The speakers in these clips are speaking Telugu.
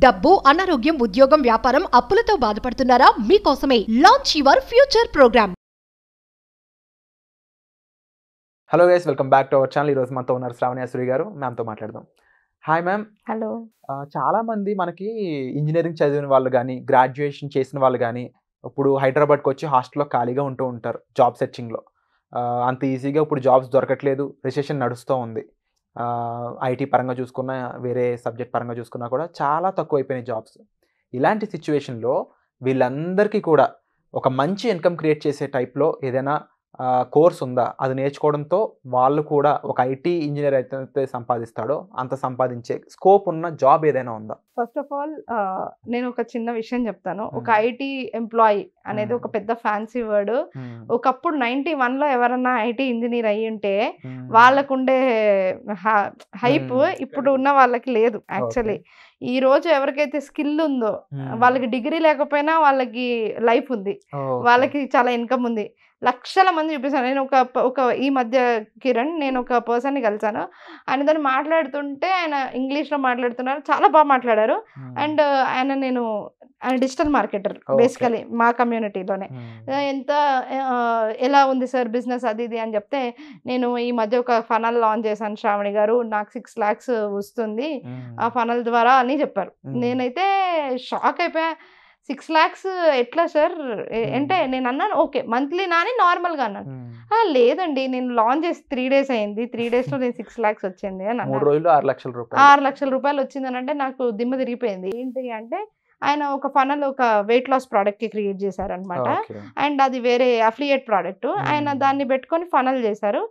డబ్బు, అనారోగ్యం, ఉద్యోగం, వ్యాపారం, అప్పులతో బాధపడుతున్నారా? మీకోసమే launch your future programme. Hello guys, welcome back to our channel. ఈరోజు మనతో ఉన్నారు శ్రావణ్యాసురి గారు. మ్యామ్తో మాట్లాడదాం. Hi ma'am. హలో. చాలామంది మనకి ఇంజనీరింగ్ చదివిన వాళ్ళు కానీ, గ్రాడ్యుయేషన్ చేసిన వాళ్ళు కానీ ఇప్పుడు హైదరాబాద్కి వచ్చి హాస్టల్లో ఖాళీగా ఉంటూ ఉంటారు జాబ్ సెర్చింగ్లో. అంత ఈజీగా ఇప్పుడు జాబ్స్ దొరకట్లేదు, రిసెషన్ నడుస్తూ ఉంది. ఐటీ పరంగా చూసుకున్నా, వేరే సబ్జెక్ట్ పరంగా చూసుకున్నా కూడా చాలా తక్కువ అయిపోయినాయి జాబ్స్. ఇలాంటి సిచ్యువేషన్లో వీళ్ళందరికీ కూడా ఒక మంచి ఇన్కమ్ క్రియేట్ చేసే టైప్లో ఏదైనా కోర్స్ ఉందా? అది నేర్చుకోవడంతో వాళ్ళు కూడా ఒక ఐటీ ఇంజనీర్ అయితే సంపాదిస్తాడో అంత సంపాదించే స్కోప్ ఉన్న జాబ్ ఏదైనా ఉందా? ఫస్ట్ ఆఫ్ ఆల్ నేను ఒక చిన్న విషయం చెప్తాను. ఒక ఐటీ ఎంప్లాయీ అనేది ఒక పెద్ద ఫ్యాన్సీ వర్డ్. ఒకప్పుడు 91లో ఎవరన్నా ఐటీ ఇంజనీర్ అయ్యి ఉంటే వాళ్ళకుండే హైప్ ఇప్పుడు ఉన్న వాళ్ళకి లేదు. యాక్చువల్లీ ఈ రోజు ఎవరికైతే స్కిల్ ఉందో వాళ్ళకి డిగ్రీ లేకపోయినా వాళ్ళకి లైఫ్ ఉంది, వాళ్ళకి చాలా ఇన్కమ్ ఉంది. లక్షల మంది చూపిస్తాను. నేను ఒక ఈ మధ్య కిరణ్, నేను ఒక పర్సన్ని కలిసాను. ఆయన దాన్ని మాట్లాడుతుంటే ఆయన ఇంగ్లీష్లో మాట్లాడుతున్నారు, చాలా బాగా మాట్లాడారు. అండ్ ఆయన డిజిటల్ మార్కెటర్ బేసికలీ మా కమ్యూనిటీలోనే. ఎలా ఉంది సార్ బిజినెస్ అది ఇది అని చెప్తే, నేను ఈ మధ్య ఒక ఫనల్ లాంచ్ చేశాను శ్రావణి గారు, నాకు 6 lakhs వస్తుంది ఆ ఫనల్ ద్వారా అని చెప్పారు. నేనైతే షాక్ అయిపోయా. 6 lakhs ఎట్లా సార్ అంటే నేను అన్నాను, ఓకే మంత్లీ నాని నార్మల్గా అన్నాను. లేదండి, నేను లాంచ్ చేసి 3 days అయింది, 3 daysలో నేను 6 lakhs వచ్చింది అని. 3 రోజుల్లో 6 లక్షల రూపాయలు 6 లక్షల రూపాయలు వచ్చిందని అంటే నాకు దిమ్మ తిరిగిపోయింది. ఏంటి అంటే ఆయన ఒక ఫనల్, ఒక వెయిట్ లాస్ ప్రోడక్ట్కి క్రియేట్ చేశారనమాట. అండ్ అది వేరే అఫిలియేట్ ప్రోడక్ట్. ఆయన దాన్ని పెట్టుకొని ఫనల్ చేశారు.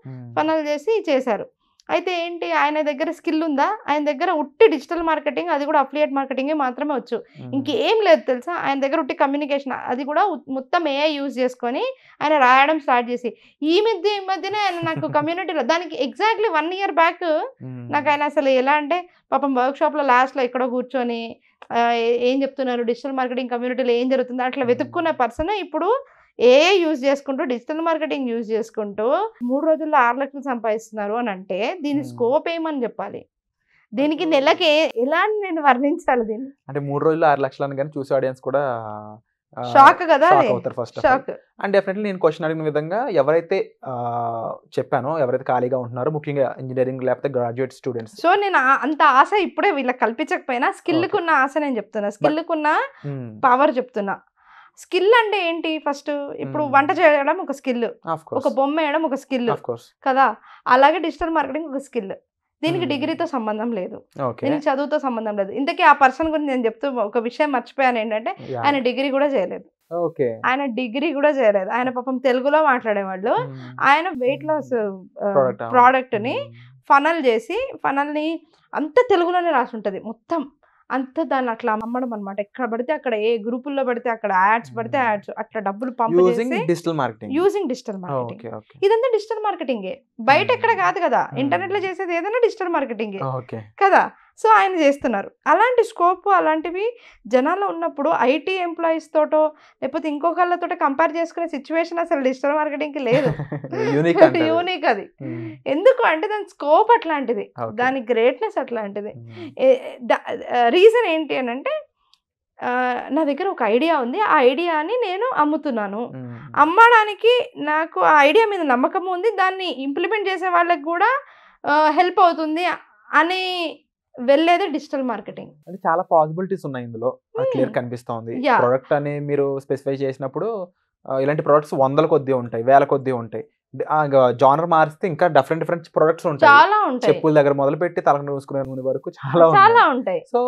అయితే ఏంటి, ఆయన దగ్గర స్కిల్ ఉందా? ఆయన దగ్గర ఉట్టి డిజిటల్ మార్కెటింగ్, అది కూడా అఫిలియేట్ మార్కెటింగ్ మాత్రమే వచ్చు, ఇంకేం లేదు తెలుసా. ఆయన దగ్గర ఉట్టి కమ్యూనికేషన్, అది కూడా మొత్తం ఏఐ యూజ్ చేసుకొని ఆయన రాయడం స్టార్ట్ చేసి ఈ మధ్యనే ఆయన నాకు కమ్యూనిటీలో దానికి ఎగ్జాక్ట్లీ 1 year బ్యాక్ నాకు ఆయన అసలు ఎలా అంటే పాపం వర్క్షాప్లో లాస్ట్లో ఎక్కడో కూర్చొని ఏం చెప్తున్నారు, డిజిటల్ మార్కెటింగ్ కమ్యూనిటీలో ఏం జరుగుతుందో అట్లా వెతుక్కున్న పర్సన్ ఇప్పుడు ఏఐ యూజ్ చేసుకుంటూ, డిజిటల్ మార్కెటింగ్ యూజ్ చేసుకుంటూ 3 రోజుల్లో 6 లక్షలు సంపాదిస్తున్నారు అని అంటే దీని స్కోప్ ఏమని చెప్పాలి? దీనికి నెలకి ఎలా అని నేను వర్ణించాలి దీన్ని? అంటే 3 రోజుల్లో 6 లక్షలు అని కానీ చూసే ఆడియన్స్ కూడా షాక్ కదా, ఫస్ట్ అండ్ డెఫినెట్లీ నేను క్వశ్చన్ అడిగిన విధంగా ఎవరైతే చెప్పానో, ఎవరైతే ఖాళీగా ఉంటున్నారో, ముఖ్యంగా ఇంజనీరింగ్ లేకపోతే గ్రాడ్యుయేట్ స్టూడెంట్స్. సో నేను అంత ఆశ ఇప్పుడే వీళ్ళకి కల్పించకపోయినా స్కిల్కున్న ఆశ నేను చెప్తున్నా, స్కిల్కున్న పవర్ చెప్తున్నా. స్కిల్ అంటే ఏంటి? ఫస్ట్ ఇప్పుడు వంట చేయడం ఒక స్కిల్, ఒక బొమ్మ వేయడం ఒక స్కిల్ కదా. అలాగే డిజిటల్ మార్కెటింగ్ ఒక స్కిల్. దీనికి డిగ్రీతో సంబంధం లేదు, దీనికి చదువుతో సంబంధం లేదు. ఇంతకీ ఆ పర్సన్ గురించి నేను చెప్తూ ఒక విషయం మర్చిపోయాను ఏంటంటే, ఆయన డిగ్రీ కూడా చేయలేదు. ఆయన పాపం తెలుగులో మాట్లాడేవాళ్ళు. ఆయన వెయిట్ లాస్ ప్రోడక్ట్ ని ఫనల్ని అంత తెలుగులోనే రాసి ఉంటుంది మొత్తం అంతా. దాన్ని అట్లా అమ్మడం అనమాట. ఎక్కడ పడితే అక్కడ, ఏ గ్రూపుల్లో పడితే అక్కడ, యాడ్స్ పడితే యాడ్స్, అట్లా డబ్బులు పంపు చేసి యూజింగ్ డిజిటల్ మార్కెటింగ్. ఇదంతా డిజిటల్ మార్కెటింగే, బయట ఎక్కడ కాదు కదా. ఇంటర్నెట్ లో చేసేది ఏదైనా డిజిటల్ మార్కెటింగే కదా. సో ఆయన చేస్తున్నారు. అలాంటి స్కోప్, అలాంటివి జనాల్లో ఉన్నప్పుడు ఐటీ ఎంప్లాయీస్ తోటో లేకపోతే ఇంకొకళ్ళతో కంపేర్ చేసుకునే సిచ్యువేషన్ అసలు డిజిటల్ మార్కెటింగ్కి లేదు. యూనిక్ అది. ఎందుకు అంటే దాని స్కోప్ అట్లాంటిది, దాని గ్రేట్నెస్ అట్లాంటిది. రీజన్ ఏంటి అని అంటే, నా దగ్గర ఒక ఐడియా ఉంది, ఆ ఐడియాని నేను అమ్ముతున్నాను. అమ్మడానికి నాకు ఆ ఐడియా మీద నమ్మకం ఉంది, దాన్ని ఇంప్లిమెంట్ చేసే వాళ్ళకి కూడా హెల్ప్ అవుతుంది అని వెళ్ళేది డిజిటల్ మార్కెటింగ్. అంటే చాలా పాసిబిలిటీస్ ఉన్నాయి ఇందులో, క్లియర్ కనిపిస్తుంది. ప్రొడక్ట్ అని మీరు స్పెసిఫై చేసినప్పుడు ఇలాంటి ప్రొడక్ట్స్ 100 కొద్దీ ఉంటాయి, 1000 కొద్దీ ఉంటాయి. జానర్ మారిస్తే ఇంకా డిఫరెంట్ ప్రొడక్ట్స్ ఉంటాయి, చాలా ఉంటాయి. చెప్పుల దగ్గర మొదలు పెట్టి తలకు చూసుకునే నూనె వరకు చాలా ఉంటాయి. సో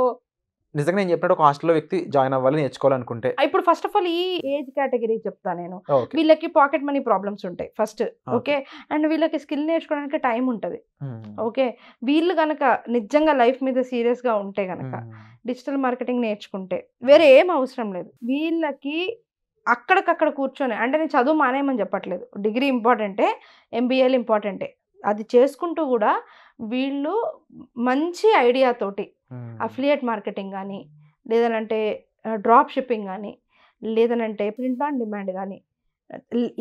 నిజంగా నేను చెప్పినట్టు ఒక హాస్టల్లో వ్యక్తి జాయిన్ అవ్వాలి, నేర్చుకోవాలనుకుంటే ఇప్పుడు ఫస్ట్ ఆఫ్ ఆల్ ఈ ఏజ్ కేటగిరీ చెప్తాను నేను. వీళ్ళకి పాకెట్ మనీ ప్రాబ్లమ్స్ ఉంటాయి ఫస్ట్, ఓకే. అండ్ వీళ్ళకి స్కిల్ నేర్చుకోవడానికి టైం ఉంటుంది, ఓకే. వీళ్ళు కనుక నిజంగా లైఫ్ మీద సీరియస్గా ఉంటే కనుక డిజిటల్ మార్కెటింగ్ నేర్చుకుంటే వేరే ఏం అవసరం లేదు. వీళ్ళకి అక్కడికక్కడ కూర్చొని, అంటే నేను చదువు మానేయమని చెప్పట్లేదు, డిగ్రీ ఇంపార్టెంటే, ఎంబీఏలు ఇంపార్టెంటే, అది చేసుకుంటూ కూడా వీళ్ళు మంచి ఐడియాతోటి అఫిలియేట్ మార్కెటింగ్ కానీ, లేదనంటే డ్రాప్ షిప్పింగ్ కానీ, లేదనంటే ప్రింట్ ఆన్ డిమాండ్ కానీ,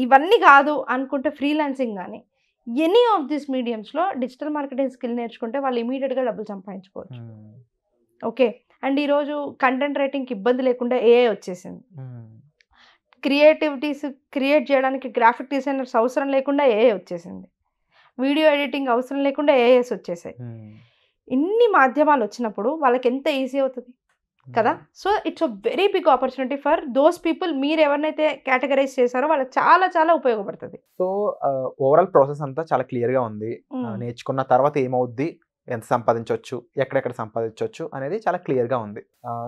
ఇవన్నీ కాదు అనుకుంటే ఫ్రీలాన్సింగ్ కానీ, ఎనీ ఆఫ్ దిస్ మీడియంస్లో డిజిటల్ మార్కెటింగ్ స్కిల్ నేర్చుకుంటే వాళ్ళు ఇమీడియట్గా డబ్బులు సంపాదించుకోవచ్చు, ఓకే. అండ్ ఈరోజు కంటెంట్ రైటింగ్కి ఇబ్బంది లేకుండా ఏఐ వచ్చేసింది. క్రియేట్ చేయడానికి గ్రాఫిక్ డిజైనర్స్ అవసరం లేకుండా ఏఐ వచ్చేసింది. వీడియో ఎడిటింగ్ అవసరం లేకుండా ఏఐస్ వచ్చేసాయి. ఇన్ని మాధ్యమాలు వచ్చినప్పుడు వాళ్ళకి ఎంత ఈజీ అవుతుంది కదా. So it's a very big opportunity for those people. మీరు ఎవరినైతే కేటగరైజ్ చేశారో వాళ్ళకి చాలా చాలా ఉపయోగపడుతుంది. సో ఓవరాల్ ప్రాసెస్ అంతా చాలా క్లియర్గా ఉంది. నేర్చుకున్న తర్వాత ఏమవుద్ది, ఎంత సంపాదించవచ్చు, ఎక్కడెక్కడ సంపాదించవచ్చు అనేది చాలా క్లియర్గా ఉంది.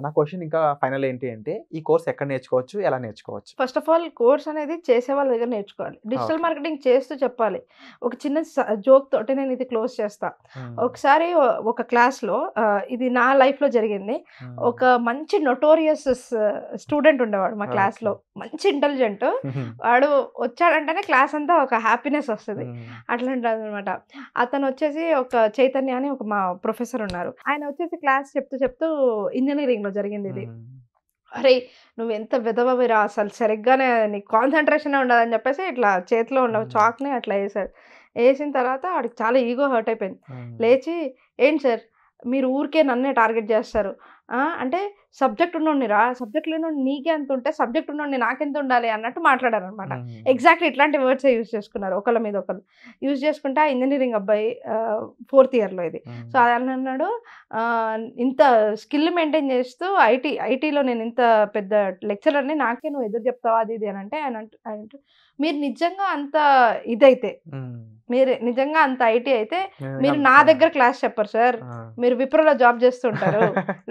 నా క్వశ్చన్ ఇంకా ఫైనల్ ఏంటి అంటే, ఈ కోర్స్ ఎక్కడ నేర్చుకోవచ్చు, ఎలా నేర్చుకోవచ్చు? ఫస్ట్ ఆఫ్ ఆల్ కోర్స్ అనేది చేసే వాళ్ళ దగ్గర నేర్చుకోవాలి. డిజిటల్ మార్కెటింగ్ చేస్తూ చెప్పాలి. ఒక చిన్న జోక్ తోటి నేను ఇది క్లోజ్ చేస్తా. ఒకసారి ఒక క్లాస్లో ఇది నా లైఫ్లో జరిగింది. ఒక మంచి నోటోరియస్ స్టూడెంట్ ఉండేవాడు మా క్లాస్లో, మంచి ఇంటెలిజెంట్. వాడు వచ్చాడంటేనే క్లాస్ అంతా ఒక హ్యాపీనెస్ వస్తుంది. అట్లాంటిది అనమాట. అతను వచ్చేసి ఒక చైతన్య అని ఒక మా ప్రొఫెసర్ ఉన్నారు. ఆయన వచ్చేసి క్లాస్ చెప్తూ ఇంజనీరింగ్ లో జరిగింది ఇది. అరే నువ్వు ఎంత విధవవిరా, అసలు సరిగ్గానే నీకు కాన్సన్ట్రేషన్ ఉండదని చెప్పేసి ఇట్లా చేతిలో ఉన్న చాక్ని అట్లా వేసాడు. వేసిన తర్వాత వాడికి చాలా ఈగో హర్ట్ అయిపోయింది. లేచి ఏంటి సార్ మీరు ఊరికే నన్నే టార్గెట్ చేస్తారు అంటే, సబ్జెక్ట్ ఉన్నోడినిరా, సబ్జెక్ట్ లేనోడి నీకే ఎంత ఉంటే సబ్జెక్ట్ ఉన్నోడిని నాకెంత ఉండాలి అన్నట్టు మాట్లాడారు అనమాట. ఎగ్జాక్ట్లీ ఇట్లాంటి వర్డ్సే యూజ్ చేసుకున్నారు. ఒకళ్ళ మీద ఒకళ్ళు యూజ్ చేసుకుంటే ఆ ఇంజనీరింగ్ అబ్బాయి 4th ఇయర్లో ఇది. సో అది అన్నాడు, ఇంత స్కిల్ మెయింటైన్ చేస్తూ ఐటీలో నేను ఇంత పెద్ద లెక్చరర్ని, నాకే నువ్వు ఎదురు చెప్తావా అది ఇది అని అంటే, ఆయన మీరు నిజంగా అంత ఇదైతే, మీరు నిజంగా అంత ఐటీ అయితే మీరు నా దగ్గర క్లాస్ చెప్పరు సార్, మీరు విప్రోలో జాబ్ చేస్తుంటారు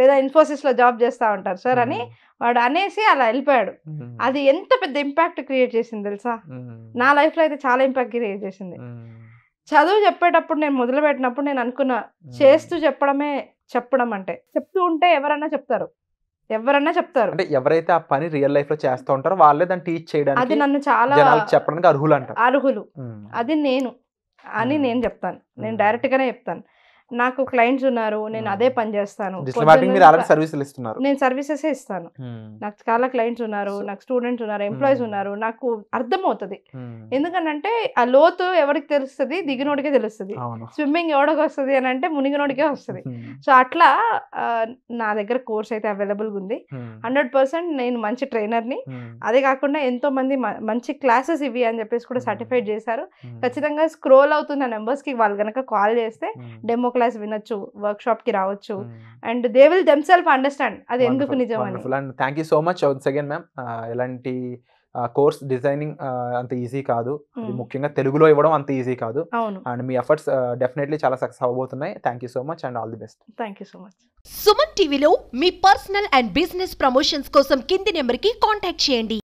లేదా ఇన్ఫోసిస్లో జాబ్ చేస్తూ ఉంటారు సార్ అని వాడు అనేసి అలా వెళ్ళిపోయాడు. అది ఎంత పెద్ద ఇంపాక్ట్ క్రియేట్ చేసింది తెలుసా. నా లైఫ్లో అయితే చాలా ఇంపాక్ట్ క్రియేట్ చేసింది. చదువు చెప్పేటప్పుడు నేను మొదలుపెట్టినప్పుడు నేను అనుకున్నా, చేస్తూ చెప్పడం అంటే, చెప్తూ ఉంటే ఎవరన్నా చెప్తారు. అంటే ఎవరైతే ఆ పని రియల్ లైఫ్ లో చేస్తూ ఉంటారో వాళ్ళే దాన్ని టీచ్ చేయడానికి, అది నన్ను చాలా చెప్పడానికి అర్హులు. అది నేను చెప్తాను. నేను డైరెక్ట్ గానే చెప్తాను. నాకు క్లయింట్స్ ఉన్నారు, నేను అదే పని చేస్తాను. నేను సర్వీసెస్ ఇస్తాను. నాకు చాలా క్లయింట్స్ ఉన్నారు, నాకు స్టూడెంట్స్ ఉన్నారు, ఎంప్లాయీస్ ఉన్నారు. నాకు అర్థమవుతుంది. ఎందుకంటే ఆ లోతు ఎవరికి తెలుస్తుంది, దిగినోడికే తెలుస్తుంది. స్విమ్మింగ్ ఎవడికి వస్తుంది అని అంటే మునిగినోడికే వస్తుంది. సో అట్లా నా దగ్గర కోర్స్ అయితే అవైలబుల్గా ఉంది. 100% నేను మంచి ట్రైనర్ని. అదే కాకుండా ఎంతో మంది మంచి క్లాసెస్ ఇవి అని చెప్పేసి కూడా సర్టిఫైడ్ చేశారు. ఖచ్చితంగా స్క్రోల్ అవుతున్న నెంబర్స్కి వాళ్ళు కనుక కాల్ చేస్తే డెమో క్లాస్ వినొచ్చు, వర్క్ షాప్ కి రావచ్చు. And they will themselves understand అది ఎందుకు నిజం అని. Thank you so much once again ma'am. ఎలాంటి కోర్స్ డిజైనింగ్ అంత ఈజీ కాదు, ముఖ్యంగా తెలుగులో ఇవ్వడం అంత ఈజీ కాదు. అండ్ మీ ఎఫర్ట్స్ డెఫినెట్లీ చాలా సక్సెస్ అవబోతున్నాయి. Thank you so much and all the best. Thank you so much. Suman టీవీలో మీ పర్సనల్ అండ్ బిజినెస్ ప్రమోషన్స్ కోసం కింది నెంబర్కి కాంటాక్ట్ చేయండి.